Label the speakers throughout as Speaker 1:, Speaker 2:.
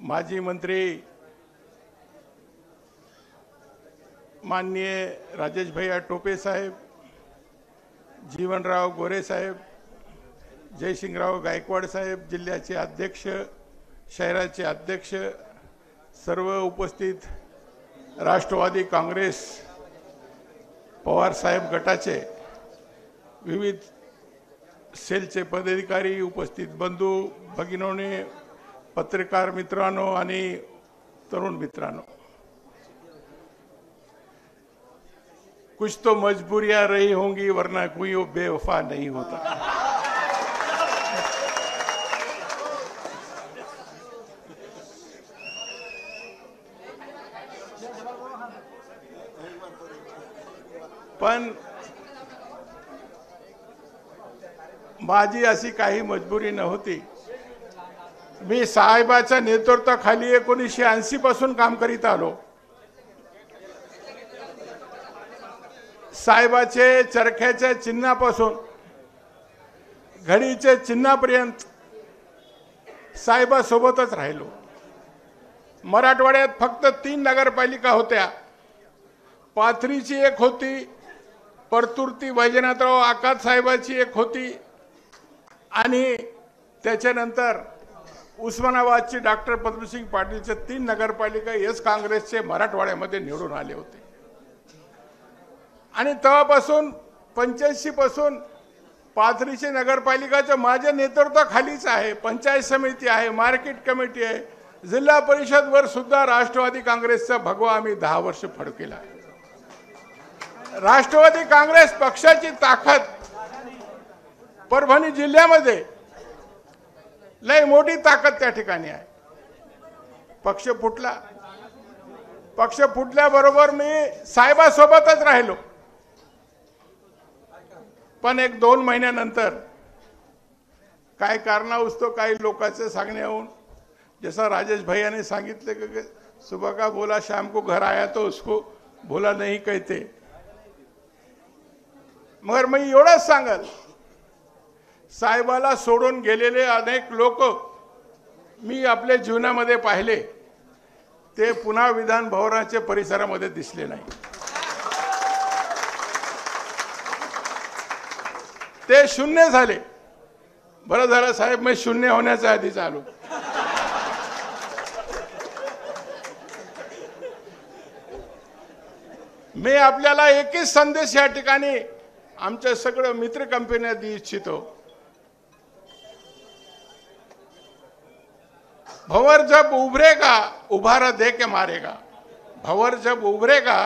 Speaker 1: माजी मंत्री माननीय राजेश भैया टोपे साहेब, जीवनराव गोरे साहेब, जयसिंगराव गायकवाड साहेब, जिल्ह्याचे अध्यक्ष, शहराचे अध्यक्ष, सर्व उपस्थित राष्ट्रवादी काँग्रेस पवार साहेब गटाचे विविध सेलचे पदाधिकारी, उपस्थित बंधू भगिनींनो, पत्रकार मित्रांनो आणि तरुण मित्रांनो, कुछ तो मजबूरियां रही होंगी वरना कोई बेवफा नहीं होता। पण माझी अशी काही मजबुरी नव्हती। मी साहेबाच्या नेतृत्वाखाली 1980 पासून काम करीत आलो। साहेबाचे चरख्याच्या चिन्हापासून घडीचे चिन्हापर्यंत साहेबासोबतच राहिलो। मराठवाड्यात फक्त 3 नगरपालिका होत्या। पाथरीची एक होती, परतुर्ती वैजनाथराव आकात साहेबाची एक होती आणि त्याच्यानंतर उस्मानाबादची डॉक्टर पद्मसिंग पाटीलचे 3 नगरपालिका एस काँग्रेसचे मराठवाड्यामध्ये निवडून आले होते। आणि तेव्हापासून 85 पासून पाथरीची नगरपालिकाच्या माझ्या नेतृत्वाखालीच आहे। पंचायत समिती आहे, मार्केट कमिटी आहे, जिल्हा परिषद वर सुद्धा राष्ट्रवादी काँग्रेसचा भगवा आम्ही 10 वर्ष फडकेला आहे। राष्ट्रवादी काँग्रेस पक्षाची ताकद परभणी जिल्ह्यामध्ये लय मोठी ताकद त्या ठिकाणी आहे। पक्ष फुटल्याबरोबर मी साहेबासोबतच राहिलो। पण 1-2 महिन्यानंतर काय कारणास्तव काही लोकांचे सांगण्यावरून, जैसा राजेश भैया ने सांगितले कि सुबह का बोला शाम को घर आया तो उसको बोला नहीं कहते। मगर मी एवढंच सांगल, साहेबाला सोडून गेलेले अनेक लोक मी आपल्या जीवनामध्ये पाहिले, ते पुन्हा विधान भवनाच्या परिसरामध्ये दिसले नाही। ते शून्य झाले। बरं झालं साहेब, मी शून्य होण्याच्या आधीच आलो। मी आपल्याला एकच संदेश या ठिकाणी आमच्या सगळं मित्र कंपन्यांना देऊ इच्छितो। भंवर जब उभरेगा उभारा दे के मारेगा। भंवर जब उभरेगा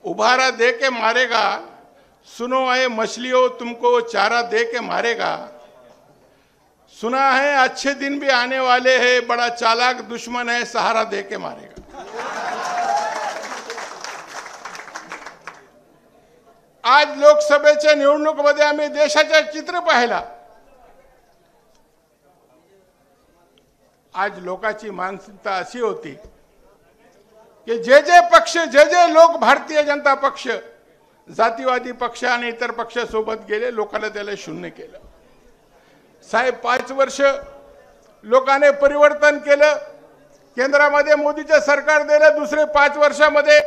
Speaker 1: उभारा दे के मारेगा। सुनो है मछलियों तुमको चारा दे के मारेगा। सुना है अच्छे दिन भी आने वाले हैं, बड़ा चालाक दुश्मन है सहारा दे के मारेगा। आज लोकसभेच्या निवडणुकीमध्ये आम्ही देशाचे चित्र पाहिला। आज लोकांची मानसिकता अशी होती की जे पक्ष जे लोक भारतीय जनता पक्ष, जातीवादी पक्ष आणि इतर पक्षासोबत गेले, लोकांना त्याला शून्य केलं। साहेब 5 वर्ष लोकांनी परिवर्तन केलं। केंद्रामध्ये मोदीचे सरकार दिलं। दुसरे 5 वर्षामध्ये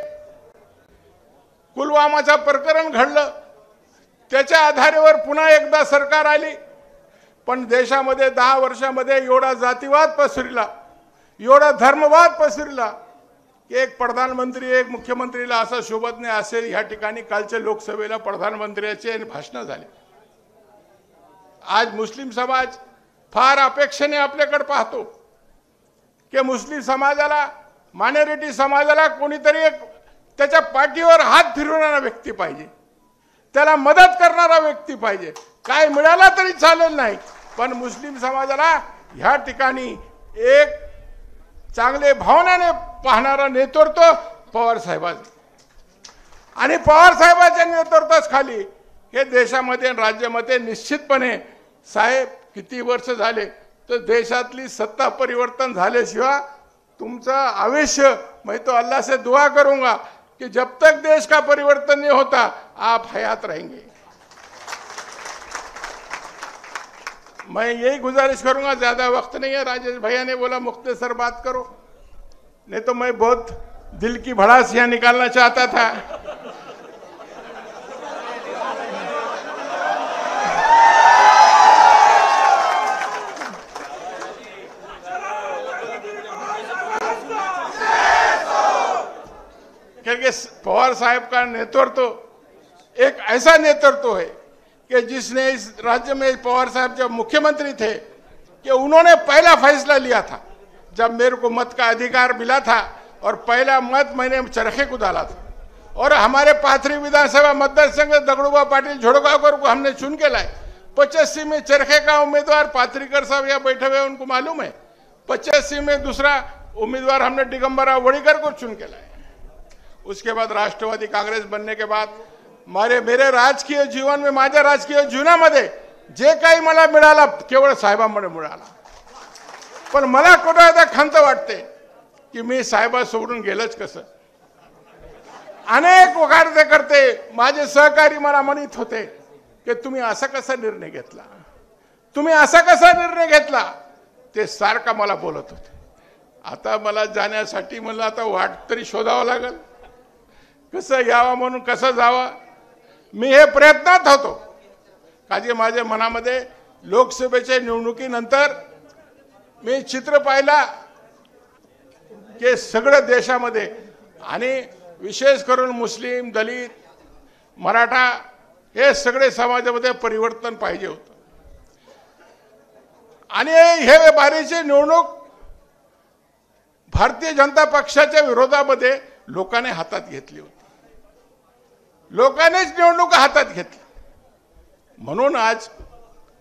Speaker 1: पुलवामाचं प्रकरण घडलं, त्याच्या आधारावर पुन्हा एकदा सरकार आली। पण देशामध्ये 10 वर्षामध्ये एवढा जातीवाद पसरला, एवढा धर्मवाद पसरला की एक प्रधानमंत्री एक मुख्यमंत्रीला असं शोभत नाही असे या ठिकाणी कालच्या लोकसभेला प्रधानमंत्र्याचे भाषण झाले। आज मुस्लिम समाज फार अपेक्षेने आपल्याकडे पाहतो की मुस्लिम समाजाला, मायनॉरिटी समाजाला कोणीतरी एक त्याच्या पाठीवर हात फिरवणारा व्यक्ती पाहिजे, त्याला मदत करणारा व्यक्ती पाहिजे। काय मिळाला तरी चालेल नाही, पण मुस्लिम समाजाला ह्या ठिकाणी एक चांगले भावनाने पाहणारा नेतृत्व पवार साहेबांचे, आणि पवार साहेबांच्या नेतृत्वाखाली हे देशामध्ये राज्यामध्ये निश्चितपणे साहेब किती वर्ष झाले तर देशातली सत्ता परिवर्तन झाल्याशिवाय तुमचा आवेश, मैं तो अल्लाह से दुआ करूंगा कि जब तक देश का परिवर्तन नहीं होता आप हयात रहेंगे। मैं यही गुजारिश करूंगा, ज्यादा वक्त नहीं है। राजेश भैया ने बोला मुख्तसर बात करो, नहीं तो मैं बहुत दिल की भड़ास यहाँ निकालना चाहता था। क्योंकि पवार साहब का नेतृत्व एक ऐसा नेतृत्व है कि जिसने इस राज्य में, पवार साहब जब मुख्यमंत्री थे, कि उन्होंने पहला फैसला लिया था जब मेरे को मत का अधिकार मिला था, और पहला मत मैंने चरखे को डाला था। और हमारे पाथरी विधानसभा मतदार संघ दगड़ूबा पाटिल झोड़गांवकर को हमने चुन के लाए। 85 में चरखे का उम्मीदवार पाथरीकर साहब यहाँ बैठे हुए उनको मालूम है। 85 में दूसरा उम्मीदवार हमने दिगंबरराव वडीकर को चुन के लाए। उसके बाद राष्ट्रवादी काँग्रेस बनने के बाद मेरे राजकीय जीवन में, माझ्या राजकीय जीवनामध्ये जे काही मला मिळालं केवळ साहेबांमुळे मिळालं। पण मला कुठं आता खंत वाटते की मी साहेबा सोडून गेलोच कसं। अनेक कार्यकर्ते माझे सहकारी मला म्हणत होते की तुम्ही असा कसा निर्णय घेतला, तुम्ही असा कसा निर्णय घेतला, ते सारखा मला बोलत होते। आता मला जाण्यासाठी मला आता वाट तरी शोधावं लागेल, कसं यावं म्हणून कसं जावं। मी हे प्रयत्नात होतो, काजे माझ्या मनामध्ये लोकसभेच्या निवडणुकीनंतर मी चित्र पाहिला की सगळ्या देशामध्ये आणि विशेष करून मुस्लिम, दलित, मराठा हे सगळे समाजामध्ये परिवर्तन पाहिजे होतं। आणि हे बारीची निवडणूक भारतीय जनता पक्षाच्या विरोधामध्ये लोकांनी हातात घेतली होती, लोकांनीच निवडणूक हातात घेतली। म्हणून आज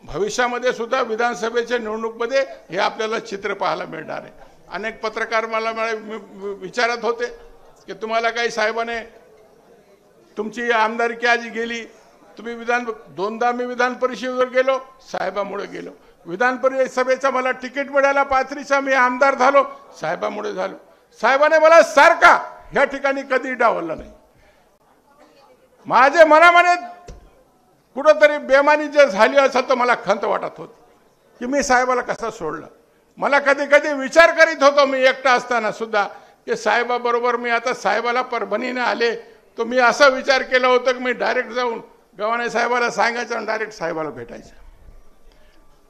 Speaker 1: भविष्यामध्ये सुद्धा विधानसभेच्या निवडणुकीमध्ये हे आपल्याला चित्र पाहायला मिळणार आहे। अनेक पत्रकार मला विचारत होते की तुम्हाला काही साहेबाने तुमची आमदारकी आज गेली, तुम्ही दोनदा मी विधान परिषदेवर गेलो, साहेबामुळे गेलो। विधान परिषदेचा मला तिकीट मिळाला पाथरीचा, मी आमदार झालो, साहेबामुळे झालो। साहेबाने मला सारखा या ठिकाणी कधी डावललं नाही। माझे मनामध्ये कुठंतरी बेमानी जे झाली असं तर मला खंत वाटत होती की मी साहेबाला कसं सोडलं। मला कधी कधी विचार करीत होतो मी एकटा असताना सुद्धा की साहेबाबरोबर मी आता साहेबाला परभणीने आले तो मी असा विचार केला होता की मी डायरेक्ट जाऊन गव्हाणे साहेबाला सांगायचं आणि डायरेक्ट साहेबाला भेटायचं।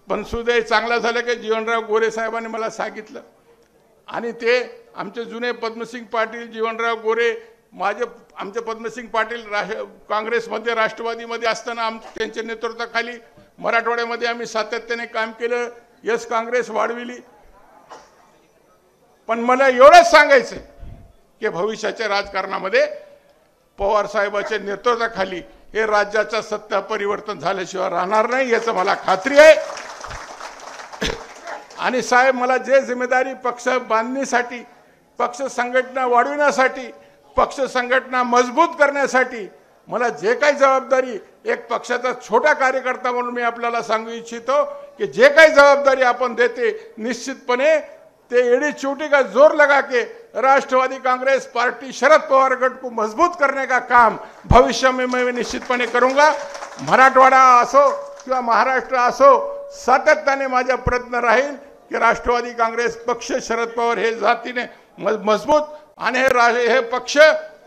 Speaker 1: पण सुदैव चांगलं झालं की जीवनराव गोरे साहेबांनी मला सांगितलं आणि ते आमचे जुने पद्मसिंग पाटील, जीवनराव गोरे, आमचे पद्मसिंग पाटील काँग्रेसमध्ये, राष्ट्रवादीमध्ये असताना त्यांच्या नेतृत्वाखाली मराठवाड्यामध्ये आम्ही सातत्याने काम केलं, यस काँग्रेस वाढविली। पण मला एवढंच सांगायचं की भविष्याच्या राजकारणामध्ये पवार साहेबांच्या नेतृत्वाखाली हे राज्याचा सत्ता परिवर्तन झाल्याशिवाय राहणार नाही याची मला खात्री आहे। आणि साहेब मला जे जिम्मेदारी पक्ष बांधणीसाठी, पक्ष संघटना वाढविण्यासाठी, पक्ष संघटना मजबूत करण्यासाठी मला जे काही जबाबदारी, एक पक्षाचा छोटा कार्यकर्ता म्हणून मी आपल्याला सांगू इच्छितो कि जे काही जबाबदारी अपन देते निश्चितपणे ते एड़ी चोटी का जोर लगा के राष्ट्रवादी कांग्रेस पार्टी शरद पवार गट को मजबूत करने का काम भविष्य में मैं निश्चितपणे करूंगा। मराठवाडा असो किंवा महाराष्ट्र असो, सातत्याने माझा प्रयत्न राहील की राष्ट्रवादी कांग्रेस पक्ष, शरद पवार हे जातीने मजबूत आणि हे पक्ष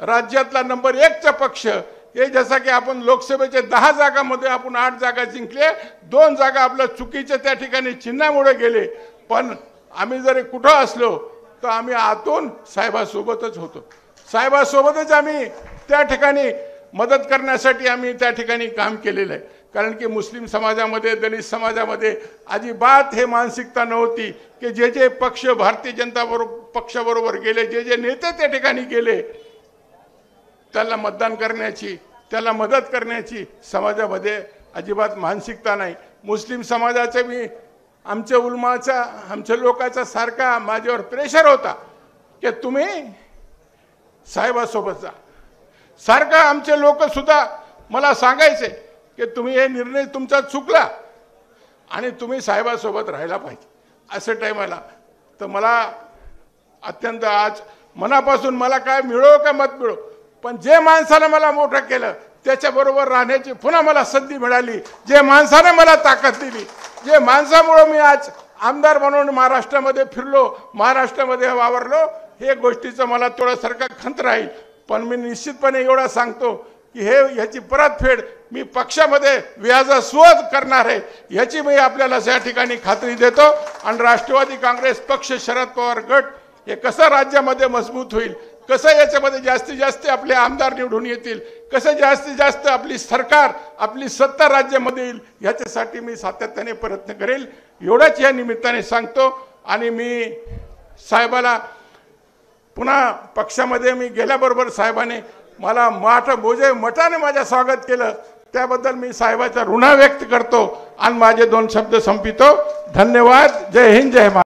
Speaker 1: राज्यातला नंबर 1 चा पक्ष। हे जसा की आपण लोकसभेचे 10 जागांमध्ये आपण 8 जागा जिंकले, 2 जागा आपल्या चुकीच्या त्या ठिकाणी चिन्हामुळे गेले। पण आम्ही जरी कुठं असलो तर आम्ही आतून साहेबासोबतच होतो, साहेबासोबतच आम्ही त्या ठिकाणी मदत करण्यासाठी आम्ही त्या ठिकाणी काम केलेलं आहे। कारण की मुस्लिम समाजामध्ये, दलित समाजामध्ये अजिबात हे मानसिकता नव्हती की जे जे पक्ष भारतीय जनता पक्षाबरोबर गेले, जे जे नेते त्या ठिकाणी गेले त्याला मतदान करण्याची, त्याला मदत करण्याची समाजामध्ये अजिबात मानसिकता नाही। मुस्लिम समाजाचे मी आमच्या उलमाचा, आमच्या लोकांचा सारखा माझ्यावर प्रेशर होता की तुम्ही साहेबासोबत जा। सारखा आमचे लोक सुद्धा मला सांगायचे की तुम्ही हे निर्णय तुमचा चुकला आणि तुम्ही साहेबासोबत राहायला पाहिजे। असं टाइमला तर मला अत्यंत आज मनापासून मला काय मिळो का मत मिळो, पण जे माणसाने मला मोठं केलं त्याच्याबरोबर राहण्याची पुन्हा मला संधी मिळाली, जे माणसाने मला ताकद दिली जे माणसामुळे मी आज आमदार म्हणून महाराष्ट्रामध्ये फिरलो, महाराष्ट्रामध्ये वावरलो, हे गोष्टीचं मला थोडंसारखं खंत राहील. पण मी निश्चितपणे एवढा सांगतो की ह्याची परतफेड मी पक्षामध्ये व्याजास्वद करणार आहे, याची मी आपल्याला या ठिकाणी खात्री देतो. आणि राष्ट्रवादी काँग्रेस पक्ष, शरद पवार गट हे कसं राज्यामध्ये मजबूत होईल, कसं याच्यामध्ये जास्तीत जास्त आपले आमदार निवडून येतील, कसं जास्तीत जास्त आपली सरकार, आपली सत्ता राज्यामध्ये येईल, याच्यासाठी मी सातत्याने प्रयत्न करेल, एवढाच या निमित्ताने सांगतो. आणि मी साहेबाला पुन्हा पक्षामध्ये मी गेल्याबरोबर साहेबाने मला मठाने माझं स्वागत केलं, त्याबद्दल मी साहेबाचा ऋण व्यक्त करतो आणि माझे 2 शब्द संपितो. धन्यवाद. जय हिंद, जय महाराष्ट्र.